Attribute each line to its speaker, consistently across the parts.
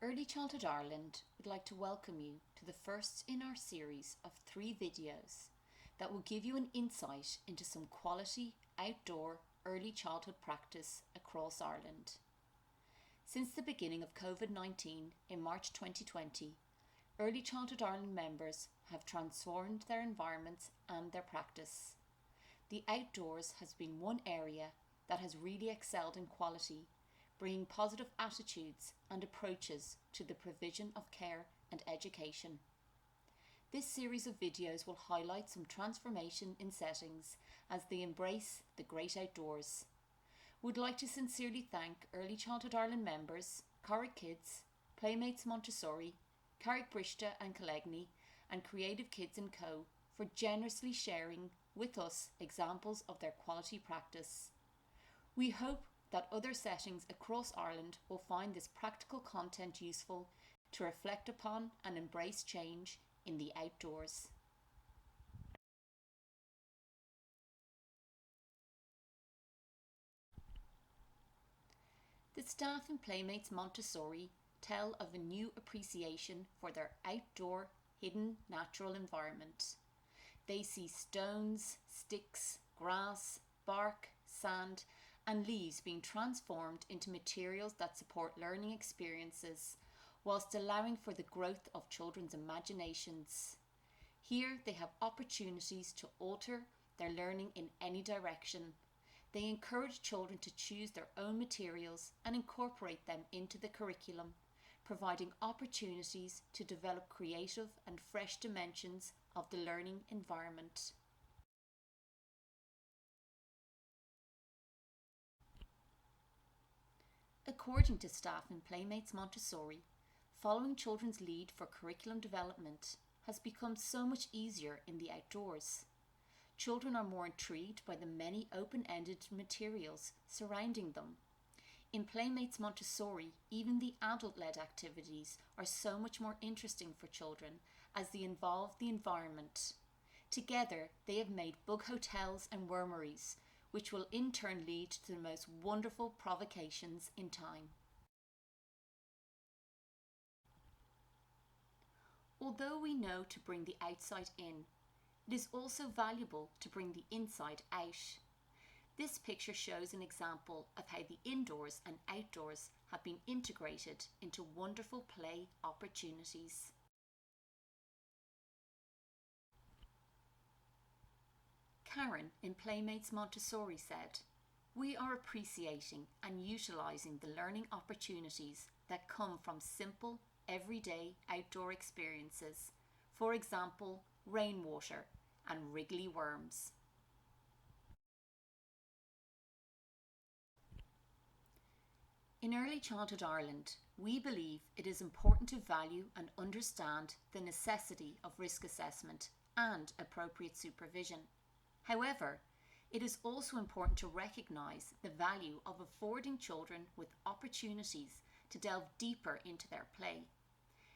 Speaker 1: Early Childhood Ireland would like to welcome you to the first in our series of 3 videos that will give you an insight into some quality outdoor early childhood practice across Ireland. Since the beginning of COVID-19 in March 2020, Early Childhood Ireland members have transformed their environments and their practice. The outdoors has been one area that has really excelled in quality, bringing positive attitudes and approaches to the provision of care and education. This series of videos will highlight some transformation in settings as they embrace the great outdoors. We'd like to sincerely thank Early Childhood Ireland members, Corrig Kids, Playmates Montessori, Carrick, Briste and Killegney, and Creative Kids & Co. for generously sharing with us examples of their quality practice. We hope that other settings across Ireland will find this practical content useful to reflect upon and embrace change in the outdoors. The staff in Playmates Montessori tell of a new appreciation for their outdoor, hidden natural environment. They see stones, sticks, grass, bark, sand, and leaves being transformed into materials that support learning experiences, whilst allowing for the growth of children's imaginations. Here they have opportunities to alter their learning in any direction. They encourage children to choose their own materials and incorporate them into the curriculum, providing opportunities to develop creative and fresh dimensions of the learning environment. According to staff in Playmates Montessori, following children's lead for curriculum development has become so much easier in the outdoors. Children are more intrigued by the many open-ended materials surrounding them. In Playmates Montessori, even the adult-led activities are so much more interesting for children as they involve the environment. Together, they have made bug hotels and wormeries, which will in turn lead to the most wonderful provocations in time. Although we know to bring the outside in, it is also valuable to bring the inside out. This picture shows an example of how the indoors and outdoors have been integrated into wonderful play opportunities. Karen in Playmates Montessori said, "We are appreciating and utilising the learning opportunities that come from simple, everyday outdoor experiences, for example, rainwater and wriggly worms." In Early Childhood Ireland, we believe it is important to value and understand the necessity of risk assessment and appropriate supervision. However, it is also important to recognise the value of affording children with opportunities to delve deeper into their play.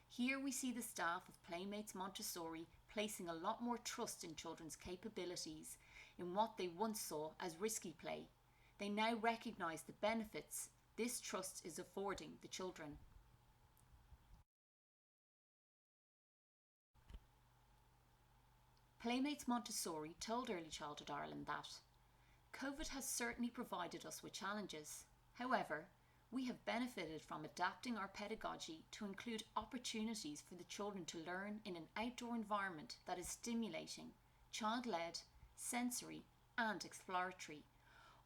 Speaker 1: Here we see the staff of Playmates Montessori placing a lot more trust in children's capabilities in what they once saw as risky play. They now recognise the benefits this trust is affording the children. Playmates Montessori told Early Childhood Ireland that COVID has certainly provided us with challenges. However, we have benefited from adapting our pedagogy to include opportunities for the children to learn in an outdoor environment that is stimulating, child-led, sensory and exploratory,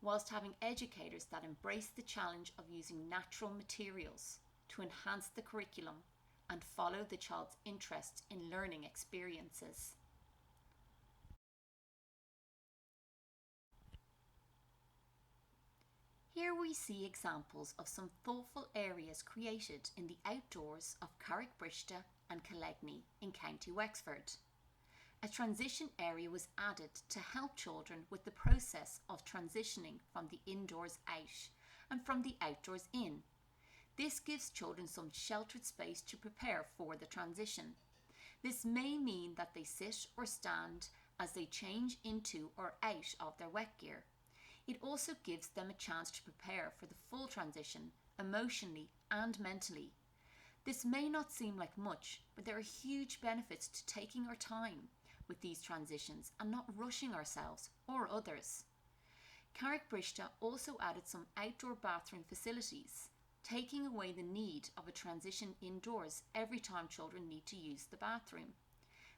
Speaker 1: whilst having educators that embrace the challenge of using natural materials to enhance the curriculum and follow the child's interest in learning experiences. Here we see examples of some thoughtful areas created in the outdoors of Carrick, Briste and Killegney in County Wexford. A transition area was added to help children with the process of transitioning from the indoors out and from the outdoors in. This gives children some sheltered space to prepare for the transition. This may mean that they sit or stand as they change into or out of their wet gear. It also gives them a chance to prepare for the full transition emotionally and mentally. This may not seem like much, but there are huge benefits to taking our time with these transitions and not rushing ourselves or others. Carrick Briste also added some outdoor bathroom facilities, taking away the need of a transition indoors every time children need to use the bathroom.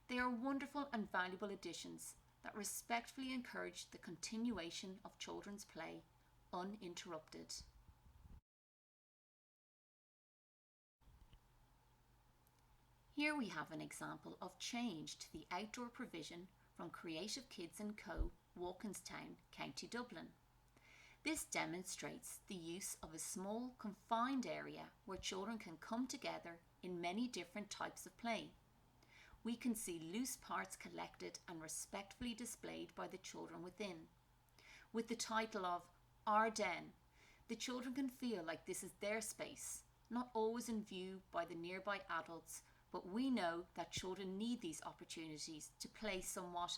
Speaker 1: They are wonderful and valuable additions that respectfully encourage the continuation of children's play uninterrupted. Here we have an example of change to the outdoor provision from Creative Kids & Co, Walkinstown, County Dublin. This demonstrates the use of a small, confined area where children can come together in many different types of play. We can see loose parts collected and respectfully displayed by the children within. With the title of Our Den, the children can feel like this is their space, not always in view by the nearby adults, but we know that children need these opportunities to play somewhat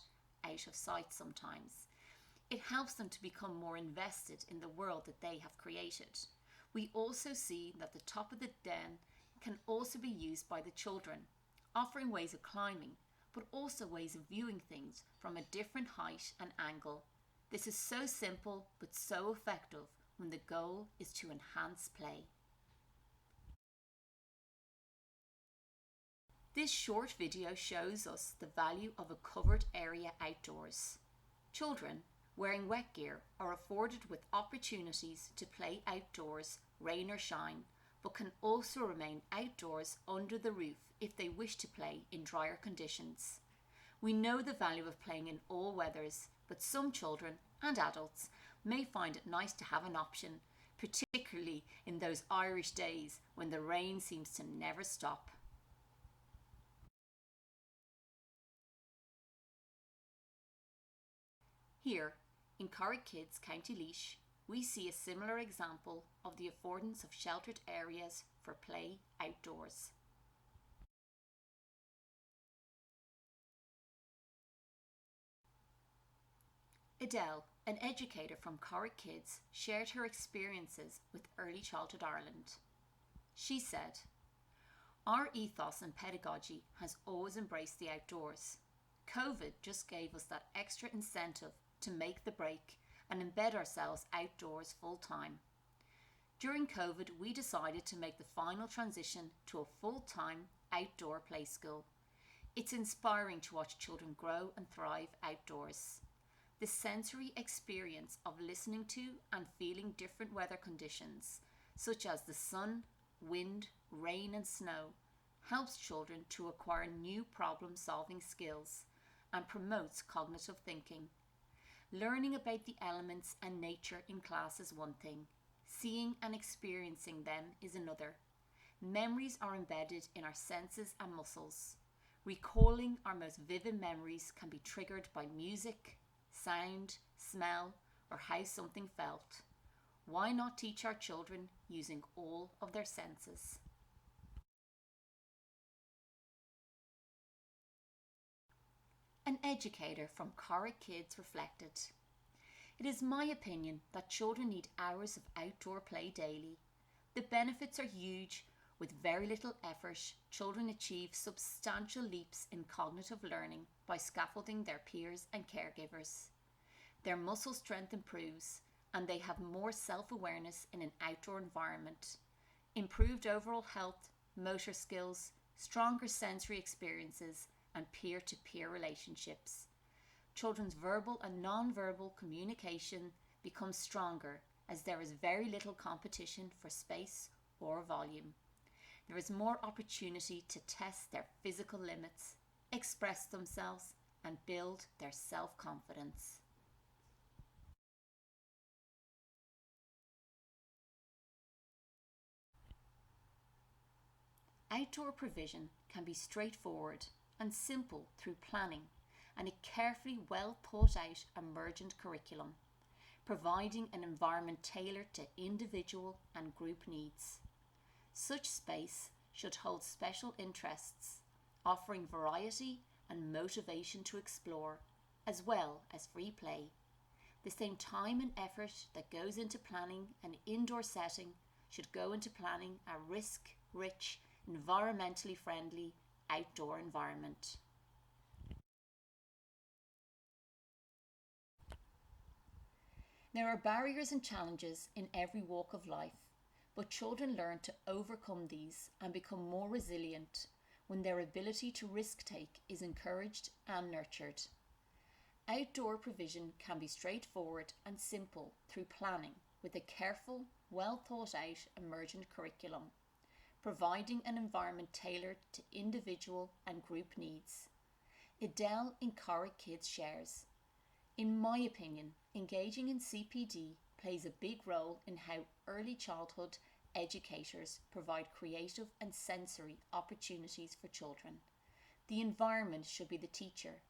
Speaker 1: out of sight sometimes. It helps them to become more invested in the world that they have created. We also see that the top of the den can also be used by the children, offering ways of climbing, but also ways of viewing things from a different height and angle. This is so simple but so effective when the goal is to enhance play. This short video shows us the value of a covered area outdoors. Children wearing wet gear are afforded with opportunities to play outdoors, rain or shine, but can also remain outdoors under the roof if they wish to play in drier conditions. We know the value of playing in all weathers, but some children and adults may find it nice to have an option, particularly in those Irish days when the rain seems to never stop. Here, in Carrick Kids, County Laois, we see a similar example of the affordance of sheltered areas for play outdoors. Adele, an educator from Corrig Kids, shared her experiences with Early Childhood Ireland. She said, "Our ethos and pedagogy has always embraced the outdoors. COVID just gave us that extra incentive to make the break and embed ourselves outdoors full time. During COVID, we decided to make the final transition to a full-time outdoor play school. It's inspiring to watch children grow and thrive outdoors. The sensory experience of listening to and feeling different weather conditions, such as the sun, wind, rain and snow, helps children to acquire new problem-solving skills and promotes cognitive thinking. Learning about the elements and nature in class is one thing. Seeing and experiencing them is another. Memories are embedded in our senses and muscles. Recalling our most vivid memories can be triggered by music, sound, smell, or how something felt. Why not teach our children using all of their senses?" An educator from Carrick Kids reflected, "It is my opinion that children need hours of outdoor play daily. The benefits are huge. With very little effort, children achieve substantial leaps in cognitive learning by scaffolding their peers and caregivers. Their muscle strength improves and they have more self-awareness in an outdoor environment, improved overall health, motor skills, stronger sensory experiences, and peer-to-peer relationships. Children's verbal and non-verbal communication becomes stronger as there is very little competition for space or volume. There is more opportunity to test their physical limits, express themselves, and build their self-confidence." Outdoor provision can be straightforward and simple through planning and a carefully well thought out emergent curriculum, providing an environment tailored to individual and group needs. Such space should hold special interests, offering variety and motivation to explore, as well as free play. The same time and effort that goes into planning an indoor setting should go into planning a risk-rich, environmentally friendly outdoor environment. There are barriers and challenges in every walk of life, but children learn to overcome these and become more resilient when their ability to risk take is encouraged and nurtured. Outdoor provision can be straightforward and simple through planning with a careful, well thought out emergent curriculum, providing an environment tailored to individual and group needs. Adele in Carrick Kids shares, "In my opinion, engaging in CPD plays a big role in how early childhood educators provide creative and sensory opportunities for children. The environment should be the teacher,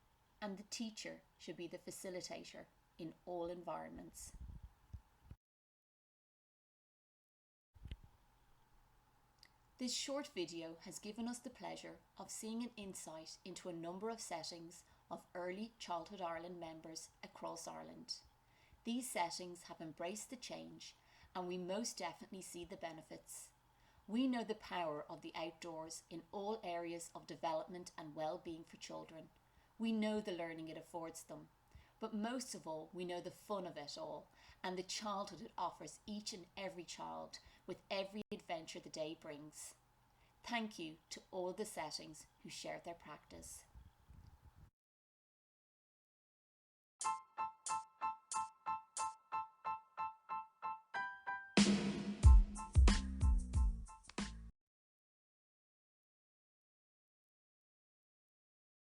Speaker 1: and the teacher should be the facilitator in all environments." This short video has given us the pleasure of seeing an insight into a number of settings of Early Childhood Ireland members across Ireland. These settings have embraced the change, and we most definitely see the benefits. We know the power of the outdoors in all areas of development and well-being for children. We know the learning it affords them, but most of all, we know the fun of it all and the childhood it offers each and every child with every adventure the day brings. Thank you to all the settings who shared their practice.